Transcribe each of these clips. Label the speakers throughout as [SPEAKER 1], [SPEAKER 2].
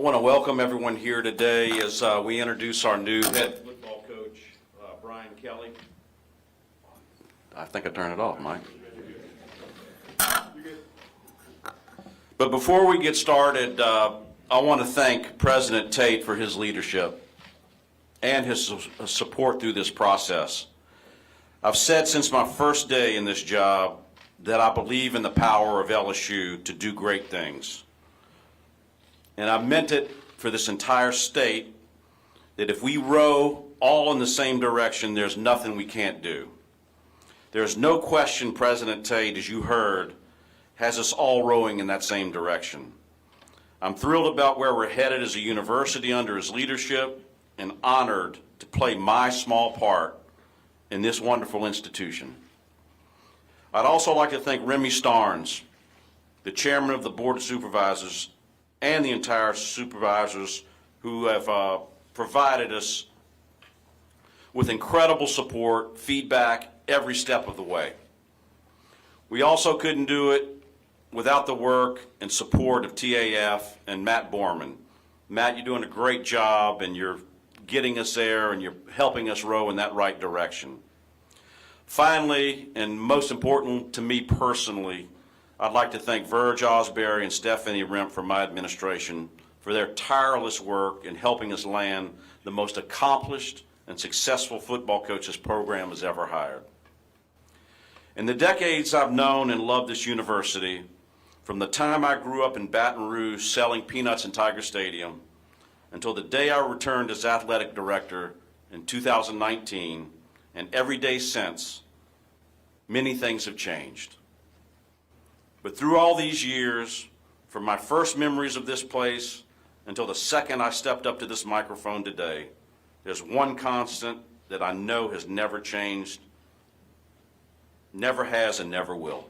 [SPEAKER 1] want to welcome everyone here today as we introduce our new head football coach, Brian Kelly. I think I turned it off, Mike. But before we get started, I want to thank President Tate for his leadership and his support through this process. I've said since my first day in this job that I believe in the power of LSU to do great things. And I meant it for this entire state, that if we row all in the same direction, there's nothing we can't do. There's no question President Tate, as you heard, has us all rowing in that same direction. I'm thrilled about where we're headed as a university under his leadership and honored to play my small part in this wonderful institution. I'd also like to thank Remy Starnes, the chairman of the Board of Supervisors, and the entire supervisors who have provided us with incredible support, feedback, every step of the way. We also couldn't do it without the work and support of TAF and Matt Borman. Matt, you're doing a great job, and you're getting us there, and you're helping us row in that right direction. Finally, and most important to me personally, I'd like to thank Verge Osbury and Stephanie Remp from my administration for their tireless work in helping us land the most accomplished and successful football coach this program has ever hired. In the decades I've known and loved this university, from the time I grew up in Baton Rouge selling peanuts in Tiger Stadium until the day I returned as athletic director in 2019, and every day since, many things have changed. But through all these years, from my first memories of this place until the second I stepped up to this microphone today, there's one constant that I know has never changed, never has, and never will.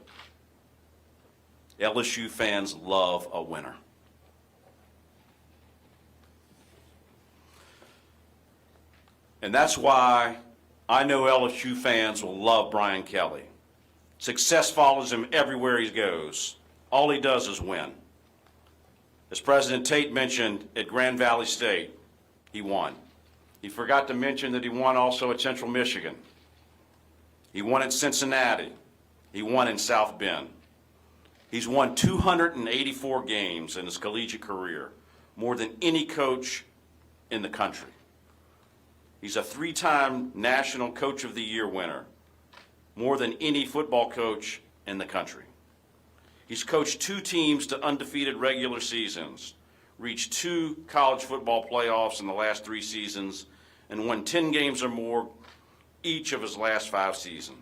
[SPEAKER 1] LSU fans love a winner. And that's why I know LSU fans will love Brian Kelly. Success follows him everywhere he goes. All he does is win. As President Tate mentioned at Grand Valley State, he won. He forgot to mention that he won also at Central Michigan. He won at Cincinnati. He won in South Bend. He's won 284 games in his collegiate career, more than any coach in the country. He's a three-time National Coach of the Year winner, more than any football coach in the country. He's coached 2 teams to undefeated regular seasons, reached 2 college football playoffs in the last 3 seasons, and won 10 games or more each of his last 5 seasons.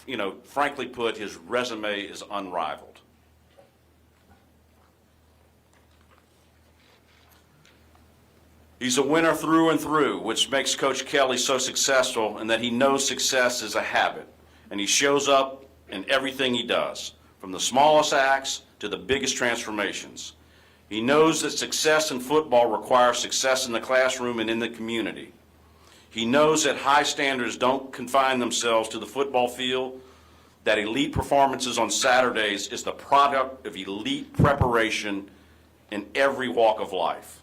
[SPEAKER 1] You know, frankly put, his resume is unrivaled. He's a winner through and through, which makes Coach Kelly so successful, and that he knows success is a habit, and he shows up in everything he does, from the smallest acts to the biggest transformations. He knows that success in football requires success in the classroom and in the community. He knows that high standards don't confine themselves to the football field, that elite performances on Saturdays is the product of elite preparation in every walk of life.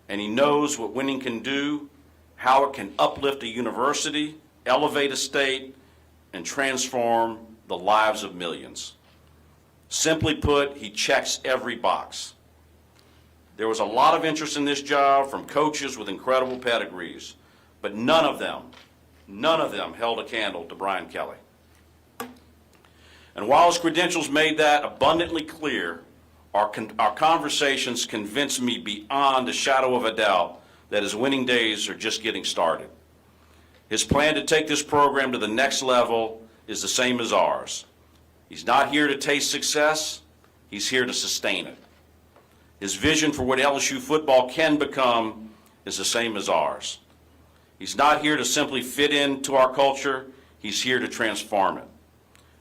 [SPEAKER 1] And he knows what winning can do, how it can uplift a university, elevate a state, and transform the lives of millions. Simply put, he checks every box. There was a lot of interest in this job from coaches with incredible pedigrees, but none of them held a candle to Brian Kelly. And while his credentials made that abundantly clear, our conversations convinced me beyond a shadow of a doubt that his winning days are just getting started. His plan to take this program to the next level is the same as ours. He's not here to taste success, he's here to sustain it. His vision for what LSU football can become is the same as ours. He's not here to simply fit into our culture, he's here to transform it.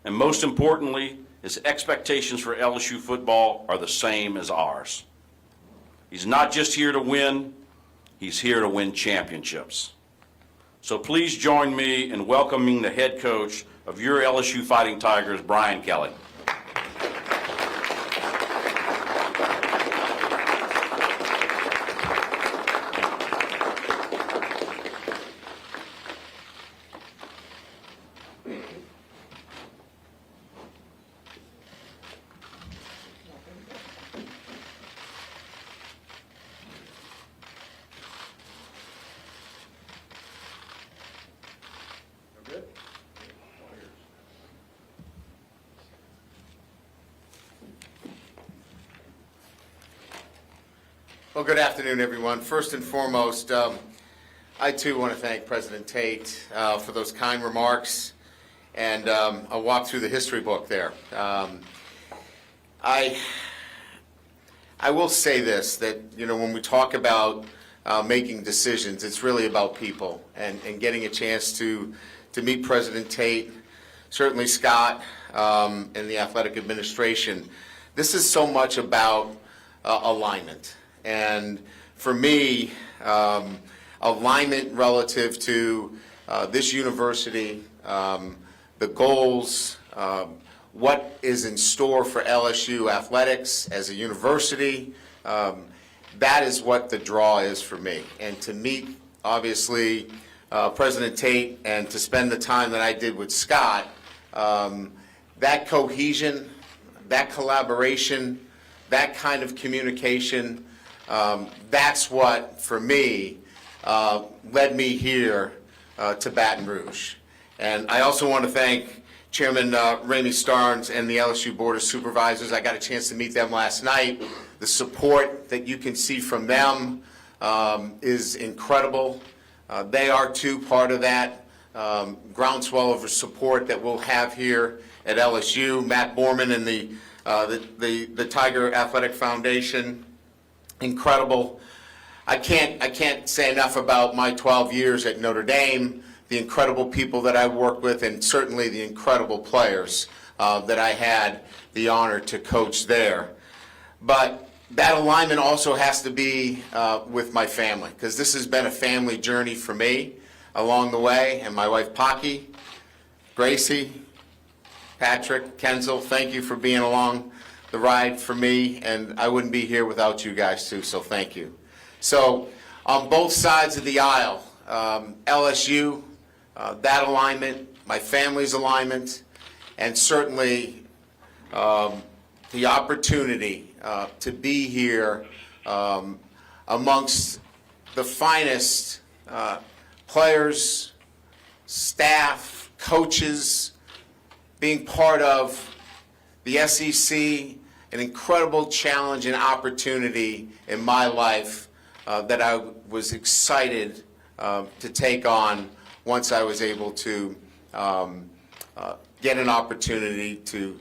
[SPEAKER 1] And most importantly, his expectations for LSU football are the same as ours. He's not just here to win, he's here to win championships. So please join me in welcoming the head coach of your LSU Fighting Tigers, Brian Kelly.
[SPEAKER 2] Well, good afternoon, everyone. First and foremost, I too want to thank President Tate for those kind remarks, and I'll walk through the history book there. I will say this, that when we talk about making decisions, it's really about people and getting a chance to meet President Tate, certainly Scott, and the athletic administration. This is so much about alignment. And for me, alignment relative to this university, the goals, what is in store for LSU athletics as a university, that is what the draw is for me. And to meet, obviously, President Tate and to spend the time that I did with Scott, that cohesion, that collaboration, that kind of communication, that's what, for me, led me here to Baton Rouge. And I also want to thank Chairman Ramey Starnes and the LSU Board of Supervisors. I got a chance to meet them last night. The support that you can see from them is incredible. They are too part of that groundswell of support that we'll have here at LSU. Matt Borman and the Tiger Athletic Foundation, incredible. I can't say enough about my 12 years at Notre Dame, the incredible people that I worked with, and certainly the incredible players that I had the honor to coach there. But that alignment also has to be with my family, because this has been a family journey for me along the way, and my wife Pocky, Gracie, Patrick, Kenzel, thank you for being along the ride for me, and I wouldn't be here without you guys too, so thank you. So on both sides of the aisle, LSU, that alignment, my family's alignment, and certainly the opportunity to be here amongst the finest players, staff, coaches, being part of the SEC, an incredible challenge and opportunity in my life that I was excited to take on once I was able to get an opportunity to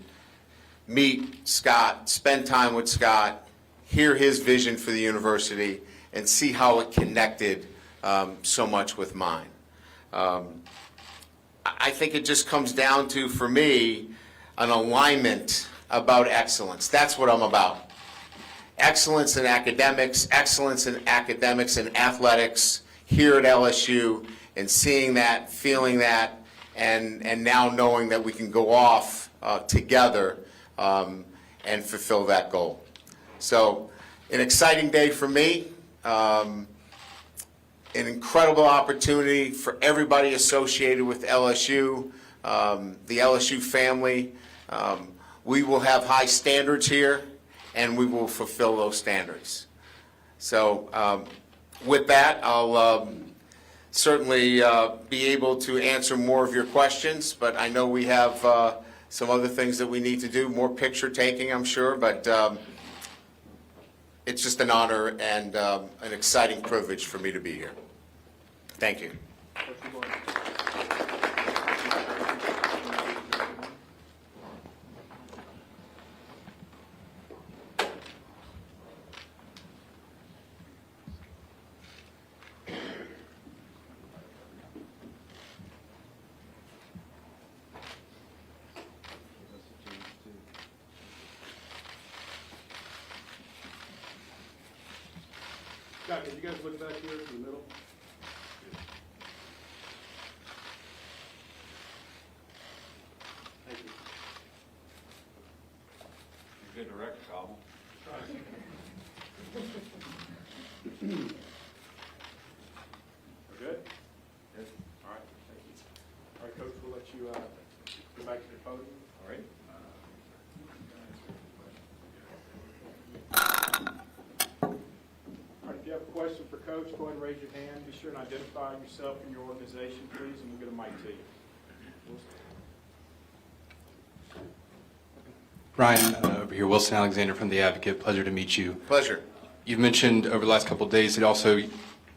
[SPEAKER 2] meet Scott, spend time with Scott, hear his vision for the university, and see how it connected so much with mine. I think it just comes down to, for me, an alignment about excellence. That's what I'm about. Excellence in academics and athletics here at LSU, and seeing that, feeling that, and now knowing that we can go off together and fulfill that goal. So, an exciting day for me. An incredible opportunity for everybody associated with LSU, the LSU family. We will have high standards here, and we will fulfill those standards. So with that, I'll certainly be able to answer more of your questions, but I know we have some other things that we need to do, more picture taking, I'm sure, but it's just an honor and an exciting privilege for me to be here. Thank you.
[SPEAKER 3] Scott, can you guys look back here in the middle? Thank you.
[SPEAKER 1] You're good director, Cobble.
[SPEAKER 3] We're good? Good. All right, thank you. All right, Coach, we'll let you go back to the podium. All right. All right, if you have a question for Coach, go ahead and raise your hand. Be sure and identify yourself and your organization, please, and we'll get a mic to you.
[SPEAKER 4] Ryan, over here, Wilson Alexander from The Advocate. Pleasure to meet you.
[SPEAKER 2] Pleasure.
[SPEAKER 4] You've mentioned over the last couple of days that also, in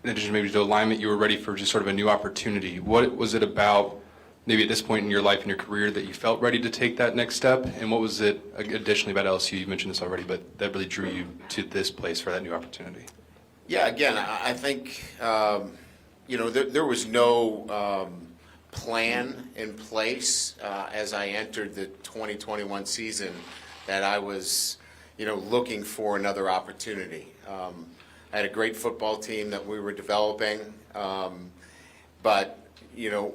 [SPEAKER 4] addition maybe to alignment, you were ready for just sort of a new opportunity. What was it about, maybe at this point in your life and your career, that you felt ready to take that next step? And what was it, additionally, about LSU, you mentioned this already, but that really drew you to this place for that new opportunity?
[SPEAKER 2] Yeah, again, I think, there was no plan in place as I entered the 2021 season that I was, looking for another opportunity. I had a great football team that we were developing, but,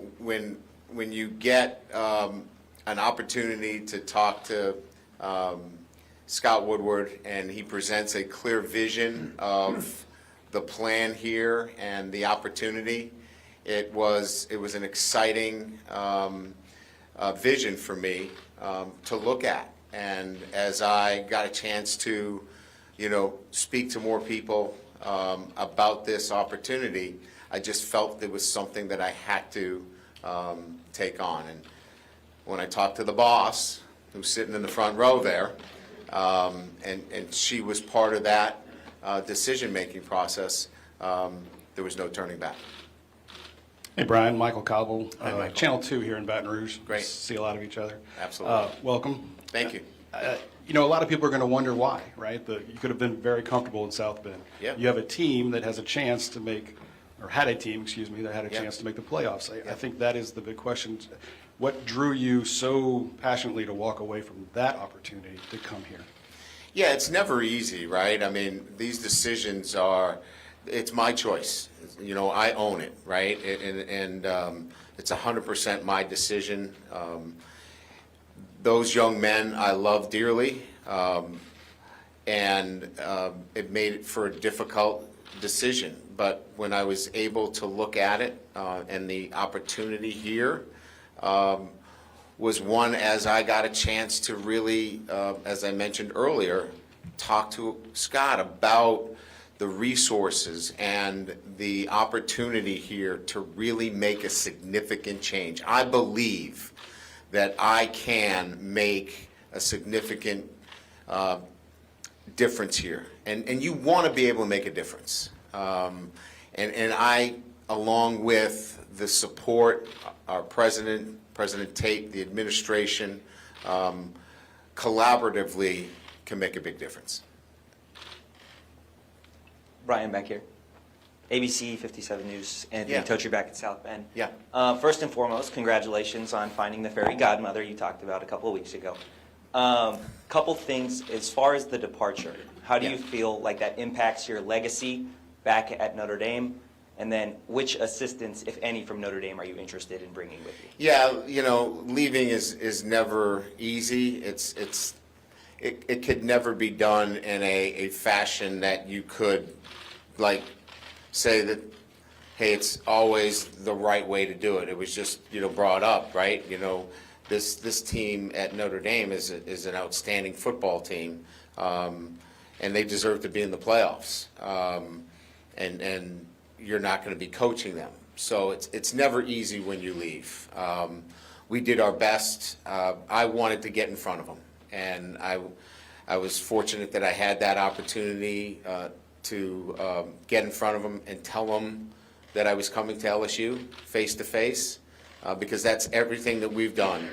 [SPEAKER 2] when you get an opportunity to talk to Scott Woodward and he presents a clear vision of the plan here and the opportunity, it was an exciting vision for me to look at. And as I got a chance to, speak to more people about this opportunity, I just felt it was something that I had to take on. And when I talked to the boss, who's sitting in the front row there, and she was part of that decision-making process, there was no turning back.
[SPEAKER 5] Hey, Brian, Michael Cobble,
[SPEAKER 2] Hi, Michael.
[SPEAKER 5] Channel 2 here in Baton Rouge.
[SPEAKER 2] Great.
[SPEAKER 5] See a lot of each other.
[SPEAKER 2] Absolutely.
[SPEAKER 5] Welcome.
[SPEAKER 2] Thank you.
[SPEAKER 5] A lot of people are going to wonder why, right? You could have been very comfortable in South Bend.
[SPEAKER 2] Yeah.
[SPEAKER 5] You have a team that has a chance to make, or had a team, excuse me, that had a
[SPEAKER 2] Yeah.
[SPEAKER 5] chance to make the playoffs.
[SPEAKER 2] Yeah.
[SPEAKER 5] I think that is the big question. What drew you so passionately to walk away from that opportunity to come here?
[SPEAKER 2] Yeah, it's never easy, right? I mean, these decisions it's my choice. I own it, right? And it's 100% my decision. Those young men I love dearly, and it made it for a difficult decision. But when I was able to look at it, and the opportunity here was one, as I got a chance to really, as I mentioned earlier, talk to Scott about the resources and the opportunity here to really make a significant change. I believe that I can make a significant difference here. And you want to be able to make a difference. And I, along with the support, our President Tate, the administration, collaboratively can make a big difference.
[SPEAKER 6] Brian back here. ABC 57 News, Anthony
[SPEAKER 2] Yeah.
[SPEAKER 6] Tocher back at South Bend.
[SPEAKER 2] Yeah.
[SPEAKER 6] First and foremost, congratulations on finding the fairy godmother you talked about a couple of weeks ago. Couple things as far as the departure. How do
[SPEAKER 2] Yeah.
[SPEAKER 6] you feel like that impacts your legacy back at Notre Dame? And then which assistants, if any, from Notre Dame are you interested in bringing with you?
[SPEAKER 2] Yeah, leaving is never easy. It could never be done in a fashion that you could, say that, hey, it's always the right way to do it. It was just, brought up, right? This team at Notre Dame is an outstanding football team, and they deserve to be in the playoffs. And you're not going to be coaching them. So it's never easy when you leave. We did our best. I wanted to get in front of them, and I was fortunate that I had that opportunity to get in front of them and tell them that I was coming to LSU face to face, because that's everything that we've done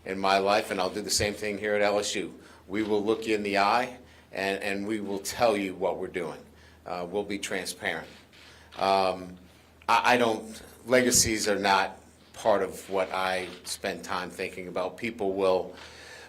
[SPEAKER 2] in my life, and I'll do the same thing here at LSU. We will look you in the eye, and we will tell you what we're doing. We'll be transparent. Legacies are not part of what I spend time thinking about. People will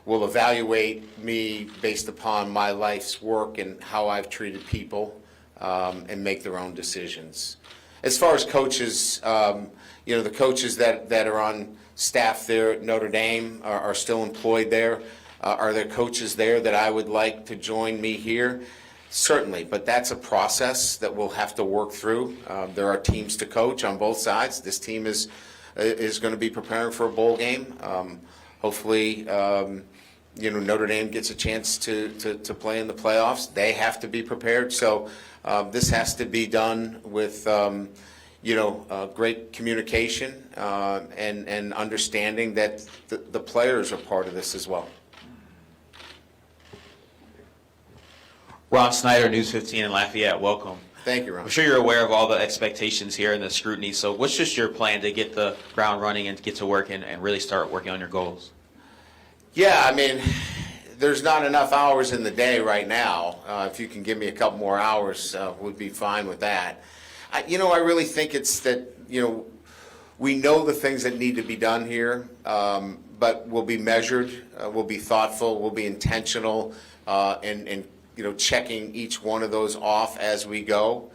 [SPEAKER 2] evaluate me based upon my life's work and how I've treated people, and make their own decisions. As far as coaches, the coaches that are on staff there at Notre Dame are still employed there. Are there coaches there that I would like to join me here? Certainly, but that's a process that we'll have to work through. There are teams to coach on both sides. This team is going to be preparing for a bowl game. Hopefully, Notre Dame gets a chance to play in the playoffs. They have to be prepared. So this has to be done with great communication and understanding that the players are part of this as well.
[SPEAKER 7] Ron Snyder, News 15 in Lafayette. Welcome.
[SPEAKER 2] Thank you, Ron.
[SPEAKER 7] I'm sure you're aware of all the expectations here and the scrutiny. So what's just your plan to get the ground running and get to work and really start working on your goals?
[SPEAKER 2] Yeah, I mean, there's not enough hours in the day right now. If you can give me a couple more hours, would be fine with that. I really think it's that, we know the things that need to be done here, but we'll be measured, we'll be thoughtful, we'll be intentional, and checking each one of those off as we go.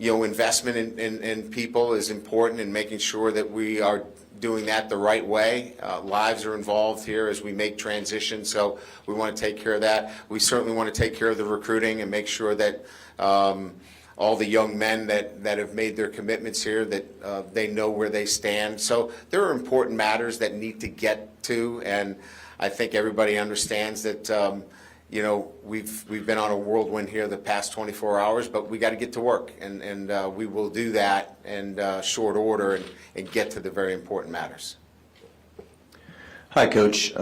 [SPEAKER 2] Investment in people is important, and making sure that we are doing that the right way. Lives are involved here as we make transitions, so we want to take care of that. We certainly want to take care of the recruiting and make sure that all the young men that have made their commitments here, that they know where they stand. So there are important matters that need to get to, and I think everybody understands that we've been on a whirlwind here the past 24 hours, but we got to get to work, and we will do that in short order and get to the very important matters.
[SPEAKER 8] Hi, Coach.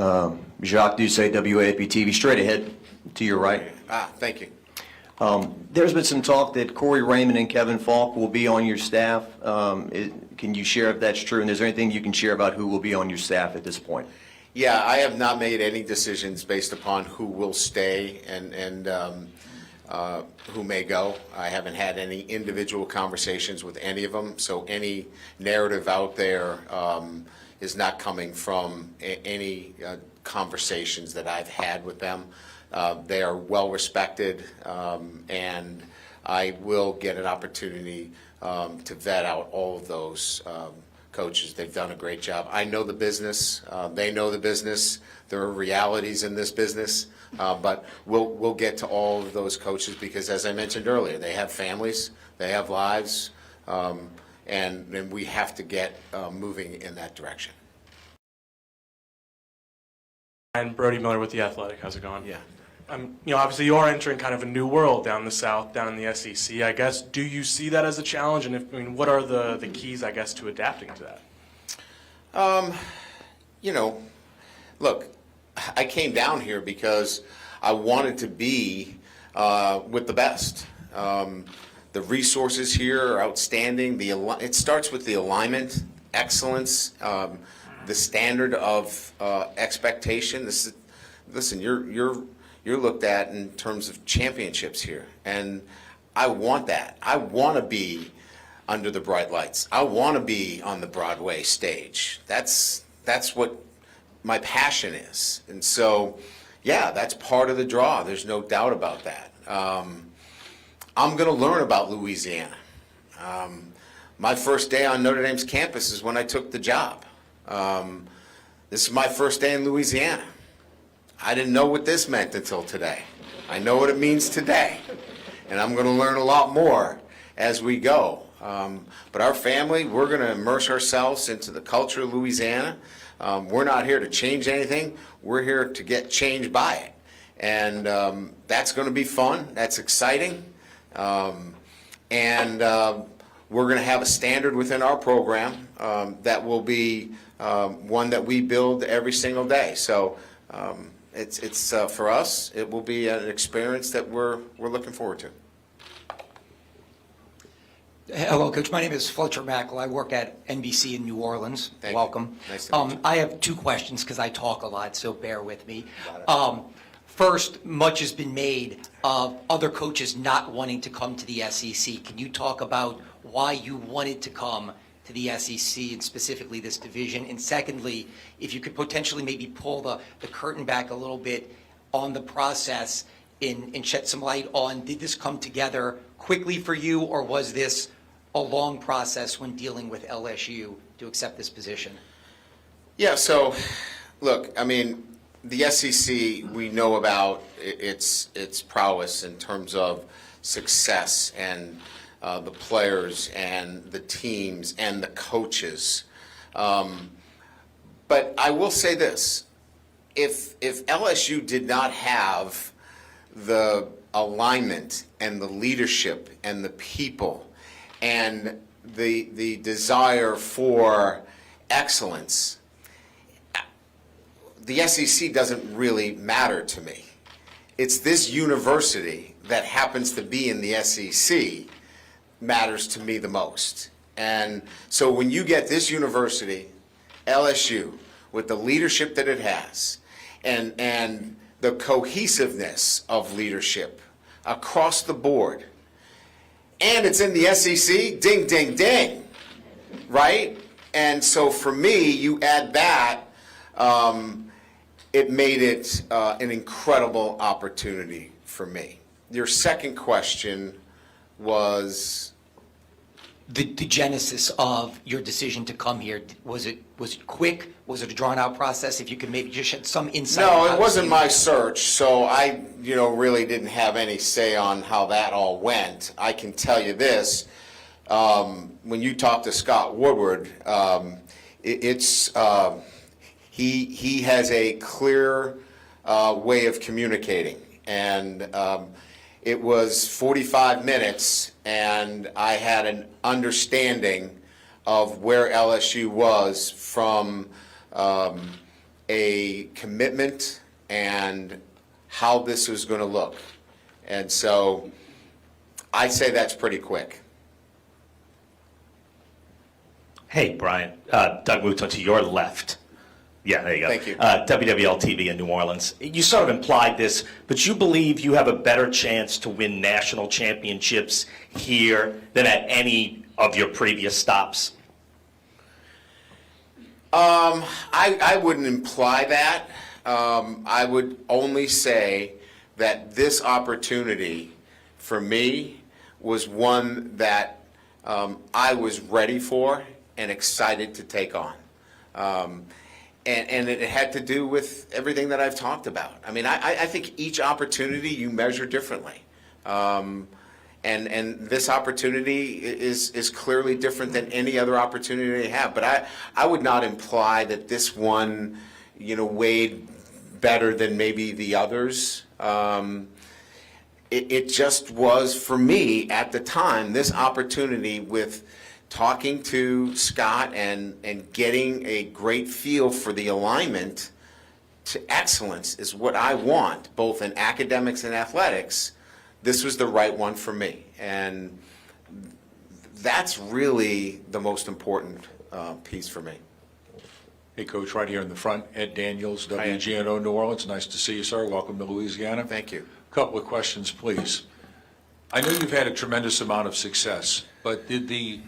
[SPEAKER 8] Jacques Doucet, WAP TV, straight ahead to your right.
[SPEAKER 2] Thank you.
[SPEAKER 8] There's been some talk that Corey Raymond and Kevin Falk will be on your staff. Can you share if that's true? And is there anything you can share about who will be on your staff at this point?
[SPEAKER 2] Yeah, I have not made any decisions based upon who will stay and who may go. I haven't had any individual conversations with any of them, so any narrative out there is not coming from any conversations that I've had with them. They are well respected, and I will get an opportunity to vet out all of those coaches. They've done a great job. I know the business. They know the business. There are realities in this business, but we'll get to all of those coaches because, as I mentioned earlier, they have families, they have lives, and we have to get moving in that direction.
[SPEAKER 3] And Brody Miller with The Athletic. How's it going?
[SPEAKER 2] Yeah.
[SPEAKER 3] Obviously you are entering kind of a new world down the South, down in the SEC. I guess, do you see that as a challenge? And what are the keys, I guess, to adapting to that?
[SPEAKER 2] Look, I came down here because I wanted to be with the best. The resources here are outstanding. It starts with the alignment, excellence, the standard of expectation. Listen, you're looked at in terms of championships here, and I want that. I want to be under the bright lights. I want to be on the Broadway stage. That's what my passion is, and so, yeah, that's part of the draw. There's no doubt about that. I'm going to learn about Louisiana. My first day on Notre Dame's campus is when I took the job. This is my first day in Louisiana. I didn't know what this meant until today. I know what it means today, and I'm going to learn a lot more as we go. But our family, we're going to immerse ourselves into the culture of Louisiana. We're not here to change anything. We're here to get changed by it. And that's going to be fun. That's exciting. And we're going to have a standard within our program that will be one that we build every single day. So it's for us, it will be an experience that we're looking forward to.
[SPEAKER 9] Hello, Coach. My name is Fletcher Mackel. I work at NBC in New Orleans.
[SPEAKER 2] Thank you.
[SPEAKER 9] Welcome.
[SPEAKER 2] Nice to meet you.
[SPEAKER 9] I have two questions because I talk a lot, so bear with me. First, much has been made of other coaches not wanting to come to the SEC. Can you talk about why you wanted to come to the SEC and specifically this division? And secondly, if you could potentially maybe pull the curtain back a little bit on the process and shed some light on, did this come together quickly for you, or was this a long process when dealing with LSU to accept this position?
[SPEAKER 2] Yeah, so look, I mean, the SEC, we know about its prowess in terms of success and the players and the teams and the coaches. But I will say this, if LSU did not have the alignment and the leadership and the people and the desire for excellence, the SEC doesn't really matter to me. it's this university that happens to be in the SEC matters to me the most. And so when you get this university, LSU, with the leadership that it has, and the cohesiveness of leadership across the board, and it's in the SEC, ding, ding, ding, right? And so for me, you add that, it made it an incredible opportunity for me. Your second question was...
[SPEAKER 9] The genesis of your decision to come here, was it quick? Was it a drawn-out process? If you could maybe just shed some insight.
[SPEAKER 2] No,
[SPEAKER 9] on how
[SPEAKER 2] it wasn't
[SPEAKER 9] you-
[SPEAKER 2] my search, so I, really didn't have any say on how that all went. I can tell you this, when you talk to Scott Woodward, he has a clear way of communicating, and it was 45 minutes, and I had an understanding of where LSU was from a commitment and how this was going to look. And so I'd say that's pretty quick.
[SPEAKER 10] Hey, Brian. Doug Wooten to your left. Yeah, there you go.
[SPEAKER 2] Thank you.
[SPEAKER 10] WWL TV in New Orleans. You sort of implied this, but you believe you have a better chance to win national championships here than at any of your previous stops?
[SPEAKER 2] I wouldn't imply that. I would only say that this opportunity for me was one that I was ready for and excited to take on. And it had to do with everything that I've talked about. I mean, I think each opportunity you measure differently. And this opportunity is clearly different than any other opportunity they have. But I would not imply that this one, weighed better than maybe the others. It just was, for me, at the time, this opportunity with talking to Scott and getting a great feel for the alignment to excellence is what I want, both in academics and athletics. This was the right one for me. And that's really the most important piece for me.
[SPEAKER 11] Hey, Coach, right here in the front, Ed Daniels, WGNO New Orleans. Nice to see you, sir. Welcome to Louisiana.
[SPEAKER 2] Thank you.
[SPEAKER 11] Couple of questions, please. I know you've had a tremendous amount of success, but did the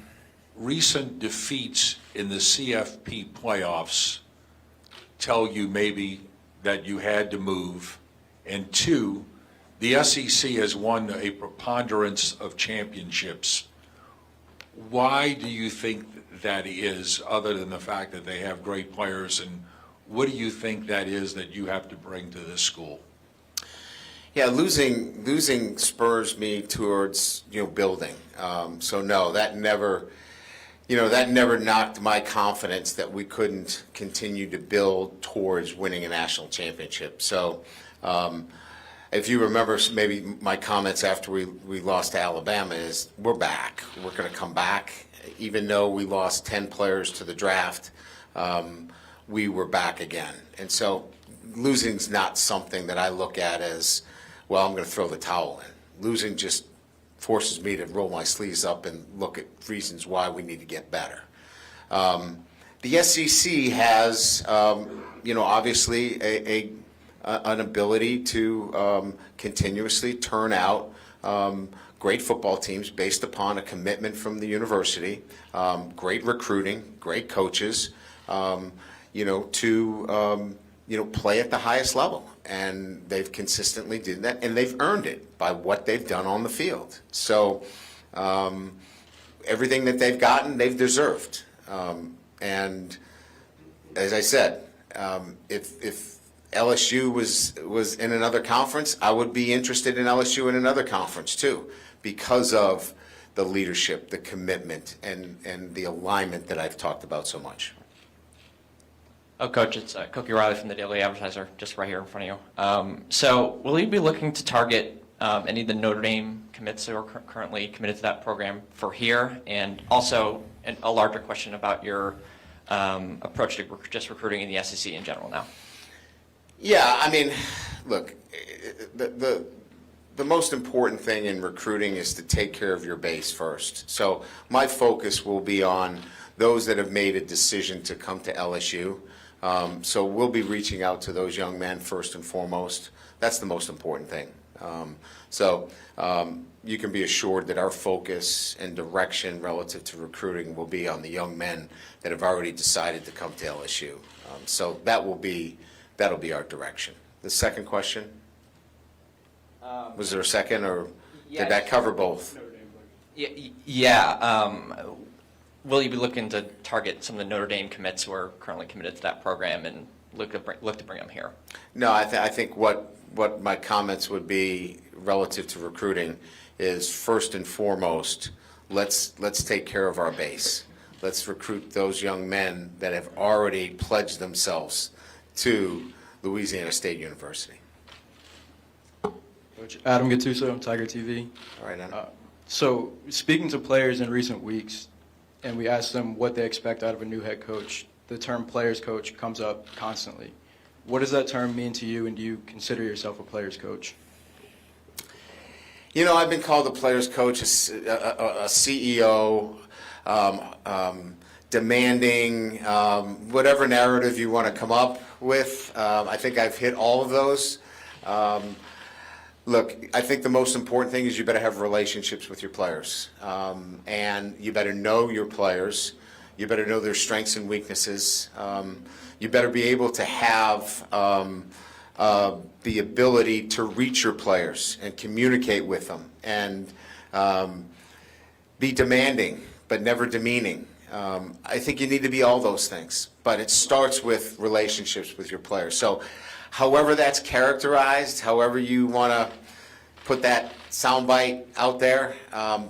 [SPEAKER 11] recent defeats in the CFP playoffs tell you maybe that you had to move? And two, the SEC has won a preponderance of championships. Why do you think that is, other than the fact that they have great players, and what do you think that is that you have to bring to this school?
[SPEAKER 2] Yeah, losing spurs me towards building. So no, that never knocked my confidence that we couldn't continue to build towards winning a national championship. So if you remember, maybe my comments after we lost to Alabama is we're back. We're going to come back, even though we lost 10 players to the draft. We were back again, and so losing's not something that I look at as, well, I'm going to throw the towel in. Losing just forces me to roll my sleeves up and look at reasons why we need to get better. The SEC has, obviously an ability to continuously turn out great football teams based upon a commitment from the university, great recruiting, great coaches, to play at the highest level. And they've consistently did that, and they've earned it by what they've done on the field. So everything that they've gotten, they've deserved. And as I said, if LSU was in another conference, I would be interested in LSU in another conference too, because of the leadership, the commitment, and the alignment that I've talked about so much.
[SPEAKER 12] Oh, Coach, it's Cookie Riley from the Daily Advertiser, just right here in front of you. So will you be looking to target any of the Notre Dame commits who are currently committed to that program for here? And also a larger question about your approach to just recruiting in the SEC in general now.
[SPEAKER 2] Yeah, I mean, look, the most important thing in recruiting is to take care of your base first. So my focus will be on those that have made a decision to come to LSU. So we'll be reaching out to those young men first and foremost. That's the most important thing. You can be assured that our focus and direction relative to recruiting will be on the young men that have already decided to come to LSU. So that'll be our direction. The second question? Was there a second, or did that cover both?
[SPEAKER 12] Yeah. Will you be looking to target some of the Notre Dame commits who are currently committed to that program and look to bring them here?
[SPEAKER 2] No, I think what my comments would be relative to recruiting is, first and foremost, let's take care of our base. Let's recruit those young men that have already pledged themselves to Louisiana State University.
[SPEAKER 13] Coach Adam Gattuso, Tiger TV.
[SPEAKER 2] All right, Anna.
[SPEAKER 13] So speaking to players in recent weeks, and we asked them what they expect out of a new head coach, the term players coach comes up constantly. What does that term mean to you, and do you consider yourself a players coach?
[SPEAKER 2] You know, I've been called a players coach, a CEO, demanding, whatever narrative you want to come up with. I think I've hit all of those. Look, I think the most important thing is you better have relationships with your players. And you better know your players. You better know their strengths and weaknesses. You better be able to have the ability to reach your players and communicate with them, and be demanding but never demeaning. I think you need to be all those things, but it starts with relationships with your players. So however that's characterized, however you want to put that soundbite out there,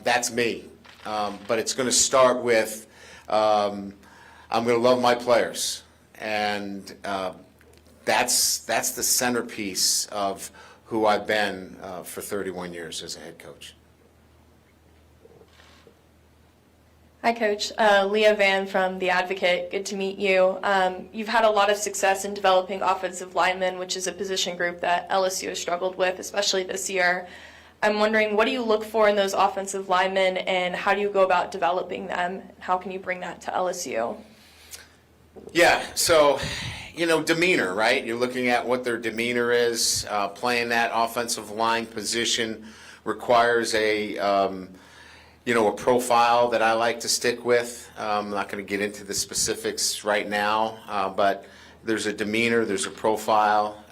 [SPEAKER 2] that's me. But it's going to start with, I'm going to love my players. And that's the centerpiece of who I've been for 31 years as a head coach.
[SPEAKER 14] Hi, Coach. Leah Van from The Advocate. Good to meet you. You've had a lot of success in developing offensive linemen, which is a position group that LSU has struggled with, especially this year. I'm wondering, what do you look for in those offensive linemen, and how do you go about developing them? How can you bring that to LSU?
[SPEAKER 2] Yeah, so, you know, demeanor, right? You're looking at what their demeanor is. Playing that offensive line position requires a profile that I like to stick with. I'm not going to get into the specifics right now, but there's a demeanor, there's a profile,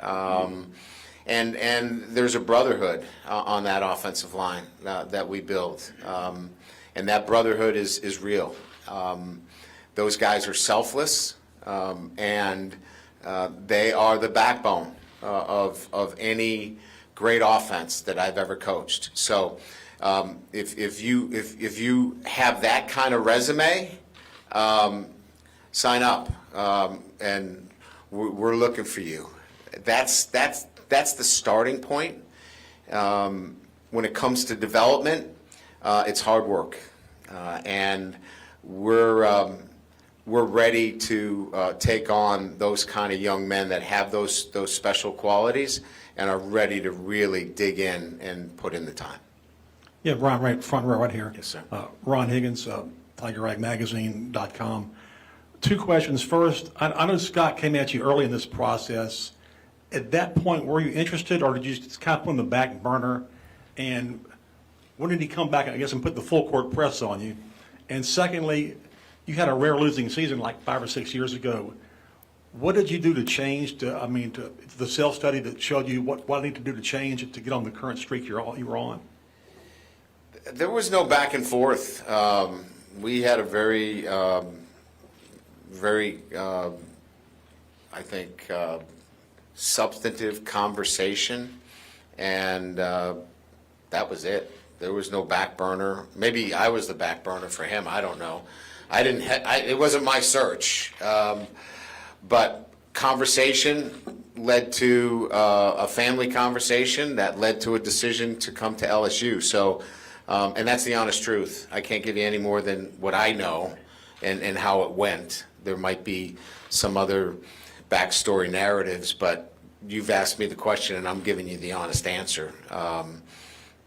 [SPEAKER 2] and there's a brotherhood on that offensive line that we build. And that brotherhood is real. Those guys are selfless, and they are the backbone of any great offense that I've ever coached. So if you have that kind of resume, sign up, and we're looking for you. That's the starting point. When it comes to development, it's hard work, and we're ready to take on those kind of young men that have those special qualities and are ready to really dig in and put in the time.
[SPEAKER 15] Yeah, Ron, right, front row right here.
[SPEAKER 2] Yes, sir.
[SPEAKER 15] Ron Higgins, TigerRagMagazine.com. Two questions. First, I know Scott came at you early in this process. At that point, were you interested, or did you just kind of put on the back burner? And when did he come back, I guess, and put the full court press on you? And secondly, you had a rare losing season like 5 or 6 years ago. What did you do to change, to the self-study that showed you what I need to do to change it to get on the current streak you were on?
[SPEAKER 2] There was no back and forth. We had a very, I think, substantive conversation, and that was it. There was no back burner. Maybe I was the back burner for him. I don't know. It wasn't my search, but conversation led to a family conversation that led to a decision to come to LSU. So, and that's the honest truth. I can't give you any more than what I know and how it went. There might be some other backstory narratives, but you've asked me the question and I'm giving you the honest answer.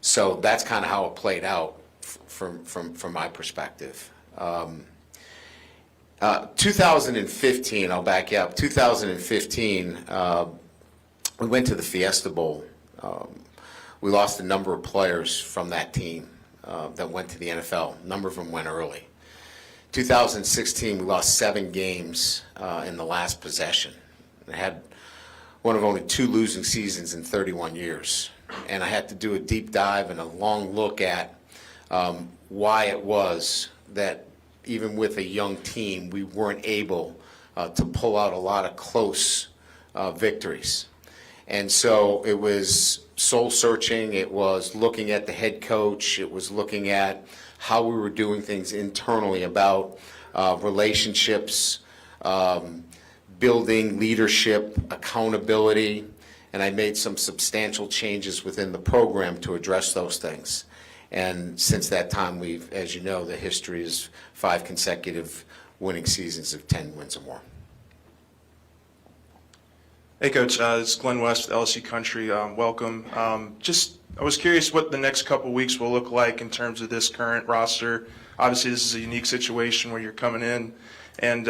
[SPEAKER 2] So that's kind of how it played out from my perspective. 2015, I'll back you up. 2015, we went to the Fiesta Bowl. We lost a number of players from that team that went to the NFL. A number of them went early. 2016, we lost 7 games in the last possession. I had one of only 2 losing seasons in 31 years. And I had to do a deep dive and a long look at why it was that even with a young team, we weren't able to pull out a lot of close victories. And so it was soul searching, it was looking at the head coach, it was looking at how we were doing things internally about relationships, building leadership, accountability, and I made some substantial changes within the program to address those things. And since that time, we've, as you know, the history is 5 consecutive winning seasons of 10 wins or more.
[SPEAKER 16] Hey, Coach. It's Glenn West, LSU Country. Welcome. I was curious what the next couple weeks will look like in terms of this current roster. Obviously, this is a unique situation where you're coming in and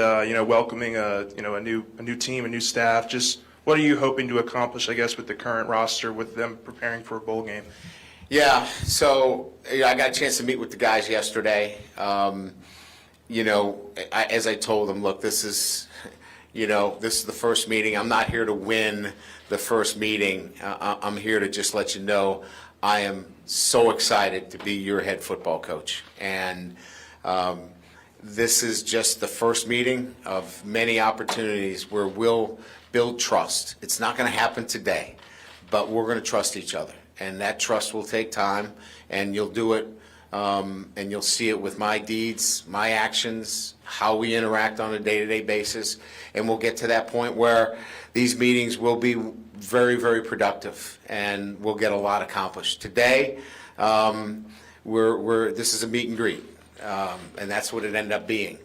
[SPEAKER 16] welcoming a new team, a new staff. Just what are you hoping to accomplish, I guess, with the current roster, with them preparing for a bowl game?
[SPEAKER 2] Yeah, so I got a chance to meet with the guys yesterday. As I told them, look, this is the first meeting. I'm not here to win the first meeting. I'm here to just let you know I am so excited to be your head football coach. And this is just the first meeting of many opportunities where we'll build trust. It's not going to happen today, but we're going to trust each other. And that trust will take time, and you'll do it, and you'll see it with my deeds, my actions, how we interact on a day-to-day basis, and we'll get to that point where these meetings will be very, very productive, and we'll get a lot accomplished. Today, this is a meet and greet, and that's what it ended up being.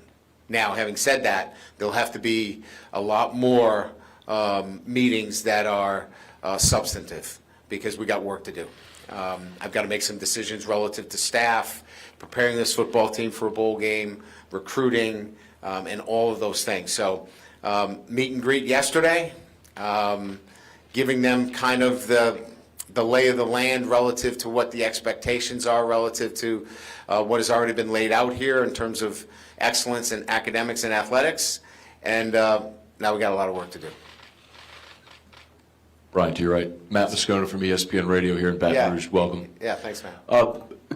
[SPEAKER 2] Now, having said that, there'll have to be a lot more meetings that are substantive, because we got work to do. I've got to make some decisions relative to staff, preparing this football team for a bowl game, recruiting, and all of those things. So meet and greet yesterday, giving them kind of the lay of the land relative to what the expectations are relative to what has already been laid out here in terms of excellence in academics and athletics. And now we got a lot of work to do.
[SPEAKER 17] Brian, to your right. Matt Moscona from ESPN Radio here in Baton Rouge. Welcome.
[SPEAKER 2] Yeah, thanks, Matt.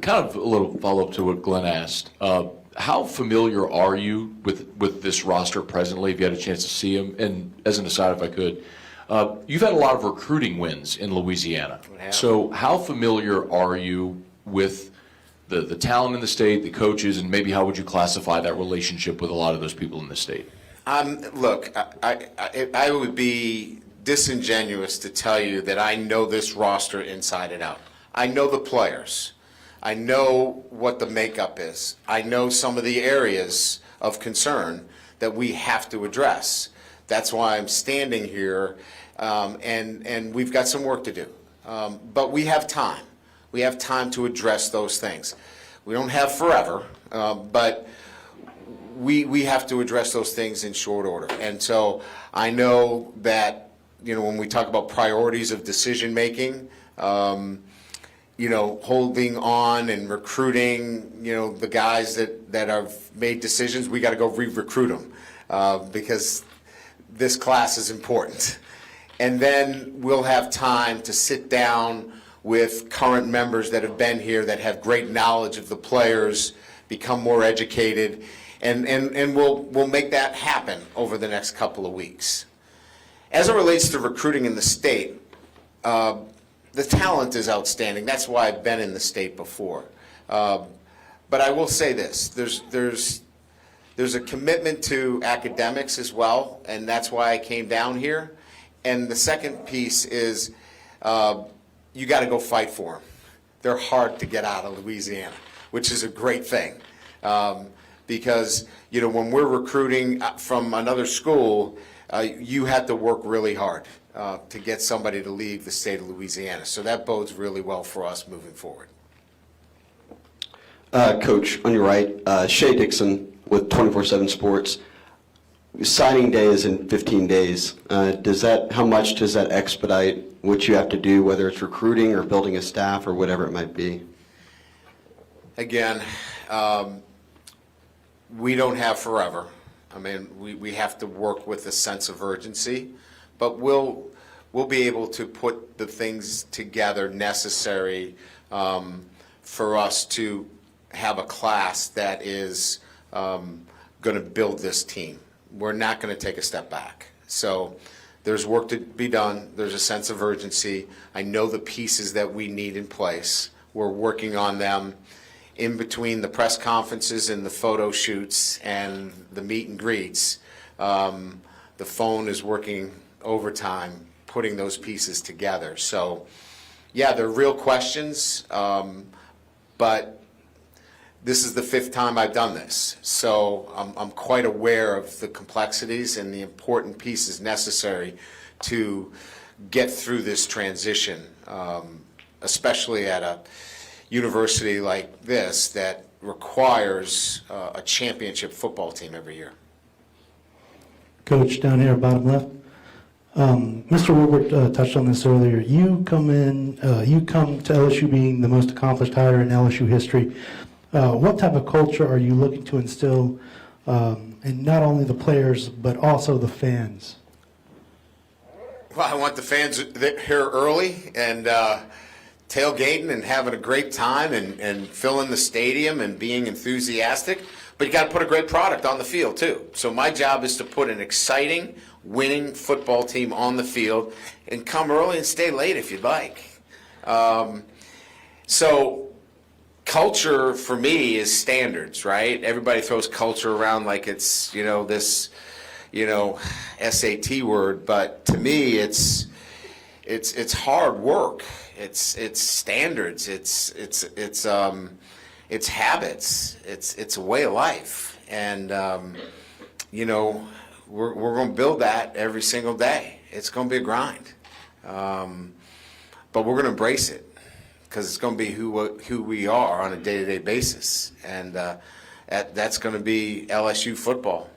[SPEAKER 17] Kind of a little follow-up to what Glenn asked. How familiar are you with this roster presently, if you had a chance to see them? And as an aside, if I could, you've had a lot of recruiting wins in Louisiana. So how familiar are you with the talent in the state, the coaches, and maybe how would you classify that relationship with a lot of those people in the state?
[SPEAKER 2] Look, I would be disingenuous to tell you that I know this roster inside and out. I know the players. I know what the makeup is. I know some of the areas of concern that we have to address. That's why I'm standing here, and we've got some work to do. But we have time. We have time to address those things. We don't have forever, but we have to address those things in short order. And so I know that when we talk about priorities of decision making, holding on and recruiting, the guys that have made decisions, we got to go re-recruit them because this class is important. And then we'll have time to sit down with current members that have been here that have great knowledge of the players, become more educated, and we'll make that happen over the next couple of weeks. As it relates to recruiting in the state, the talent is outstanding. That's why I've been in the state before. But I will say this: there's a commitment to academics as well, and that's why I came down here. And the second piece is you got to go fight for them. They're hard to get out of Louisiana, which is a great thing, because when we're recruiting from another school. you had to work really hard to get somebody to leave the state of Louisiana. So that bodes really well for us moving forward.
[SPEAKER 18] Coach, on your right, Shay Dixon with 24/7 Sports. Signing day is in 15 days. How much does that expedite what you have to do, whether it's recruiting or building a staff or whatever it might be?
[SPEAKER 2] Again, we don't have forever. I mean, we have to work with a sense of urgency, but we'll be able to put the things together necessary for us to have a class that is going to build this team. We're not going to take a step back. So there's work to be done. There's a sense of urgency. I know the pieces that we need in place. We're working on them in between the press conferences and the photo shoots and the meet and greets. The phone is working overtime, putting those pieces together. So, yeah, they're real questions, but this is the 5th time I've done this. So I'm quite aware of the complexities and the important pieces necessary to get through this transition, especially at a university like this that requires a championship football team every year.
[SPEAKER 19] Coach, down here, bottom left. Mr. Woodward touched on this earlier. You come to LSU being the most accomplished hire in LSU history. What type of culture are you looking to instill in not only the players but also the fans?
[SPEAKER 2] Well, I want the fans here early and tailgating and having a great time and filling the stadium and being enthusiastic. But you got to put a great product on the field too. So my job is to put an exciting, winning football team on the field and come early and stay late if you'd like. So culture for me is standards, right? Everybody throws culture around like it's, this, SAT word, but to me it's hard work. It's standards. It's habits. It's a way of life, and we're going to build that every single day. It's going to be a grind, but we're going to embrace it because it's going to be who we are on a day-to-day basis, and that's going to be LSU football.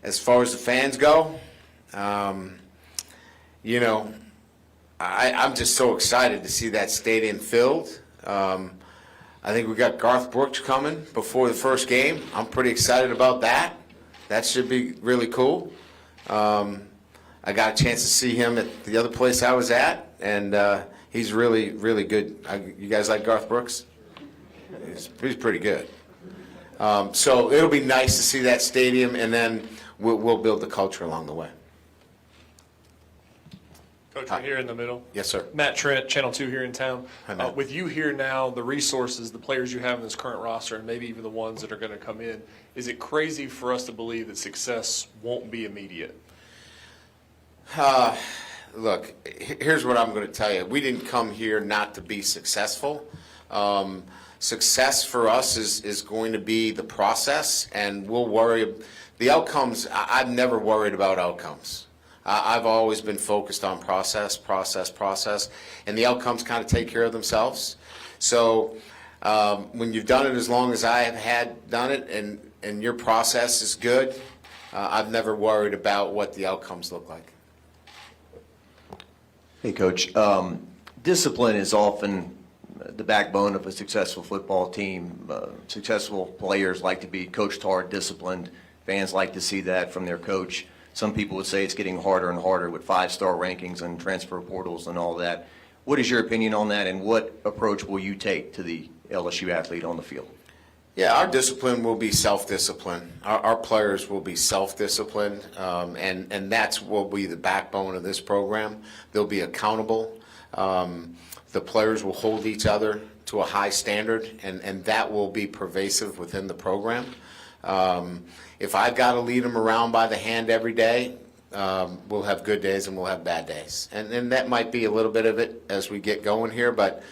[SPEAKER 2] As far as the fans go, I'm just so excited to see that stadium filled. I think we got Garth Brooks coming before the first game. I'm pretty excited about that. That should be really cool. I got a chance to see him at the other place I was at, and he's really, really good. You guys like Garth Brooks? He's pretty good. So it'll be nice to see that stadium, and then we'll build the culture along the way.
[SPEAKER 20] Coach, right here in the middle.
[SPEAKER 2] Yes, sir.
[SPEAKER 20] Matt Trent, Channel 2 here in town.
[SPEAKER 2] Hi, Matt.
[SPEAKER 20] With you here now, the resources, the players you have in this current roster, and maybe even the ones that are going to come in, is it crazy for us to believe that success won't be immediate?
[SPEAKER 2] Look, here's what I'm going to tell you. We didn't come here not to be successful. Success for us is going to be the process, and we'll worry. The outcomes, I've never worried about outcomes. I've always been focused on process, and the outcomes kind of take care of themselves. So when you've done it as long as I have done it, and your process is good, I've never worried about what the outcomes look like.
[SPEAKER 8] Hey, Coach. Discipline is often the backbone of a successful football team. Successful players like to be coached hard, disciplined. Fans like to see that from their coach. Some people would say it's getting harder and harder with 5-star rankings and transfer portals and all that. What is your opinion on that, and what approach will you take to the LSU athlete on the field?
[SPEAKER 2] Yeah, our discipline will be self-discipline. Our players will be self-disciplined, and that's what will be the backbone of this program. They'll be accountable. The players will hold each other to a high standard, and that will be pervasive within the program. If I've got to lead them around by the hand every day, we'll have good days and we'll have bad days. And that might be a little bit of it as we get going here, but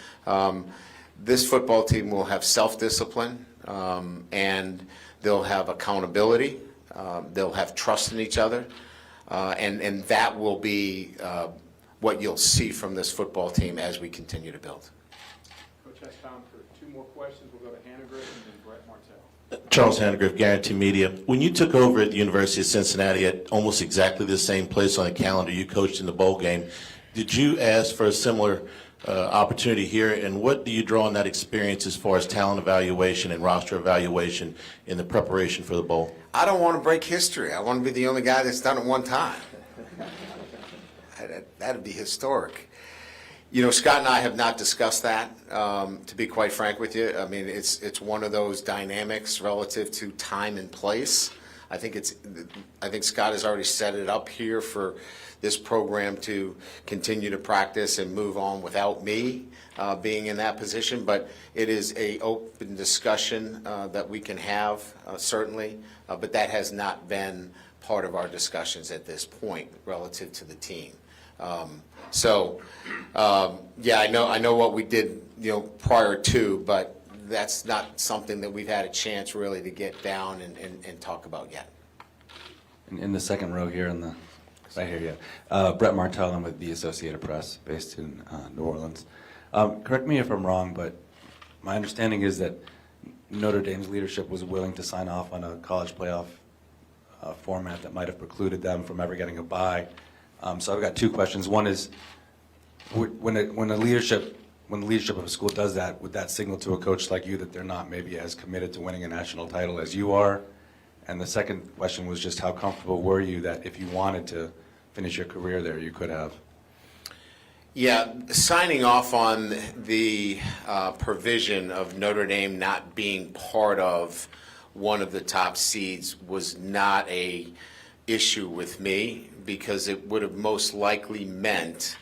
[SPEAKER 2] this football team will have self-discipline, and they'll have accountability, They'll have trust in each other, and that will be what you'll see from this football team as we continue to build.
[SPEAKER 21] Coach has time for 2 more questions. We'll go to Hannah Griffin and then Brett Martell.
[SPEAKER 22] Charles Hannegriff, Guarantee Media. When you took over at the University of Cincinnati at almost exactly the same place on the calendar you coached in the bowl game, did you ask for a similar opportunity here, and what do you draw on that experience as far as talent evaluation and roster evaluation in the preparation for the bowl?
[SPEAKER 2] I don't want to break history. I want to be the only guy that's done it one time. That'd be historic. You know, Scott and I have not discussed that, to be quite frank with you. I mean, it's one of those dynamics relative to time and place. I think Scott has already set it up here for this program to continue to practice and move on without me being in that position. But it is an open discussion that we can have, certainly. But that has not been part of our discussions at this point relative to the team. Yeah, I know what we did, prior to, but that's not something that we've had a chance really to get down and talk about yet.
[SPEAKER 23] In the second row here, right here, yeah. Brett Martell, I'm with the Associated Press, based in New Orleans. Correct me if I'm wrong, but my understanding is that Notre Dame's leadership was willing to sign off on a college playoff format that might have precluded them from ever getting a bye. So I've got 2 questions. One is, when the leadership of a school does that, would that signal to a coach like you that they're not maybe as committed to winning a national title as you are? And the second question was just how comfortable were you that if you wanted to finish your career there, you could have?
[SPEAKER 2] Yeah, signing off on the provision of Notre Dame not being part of one of the top seeds was not a issue with me, because it would have most likely meant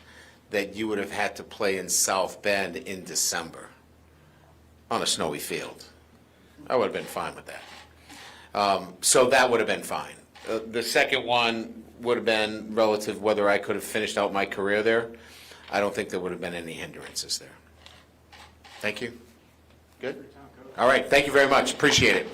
[SPEAKER 2] that you would have had to play in South Bend in December on a snowy field. I would have been fine with that. So that would have been fine. The second one would have been relative whether I could have finished out my career there. I don't think there would have been any hindrances there. Thank you. Good? All right. Thank you very much. Appreciate it.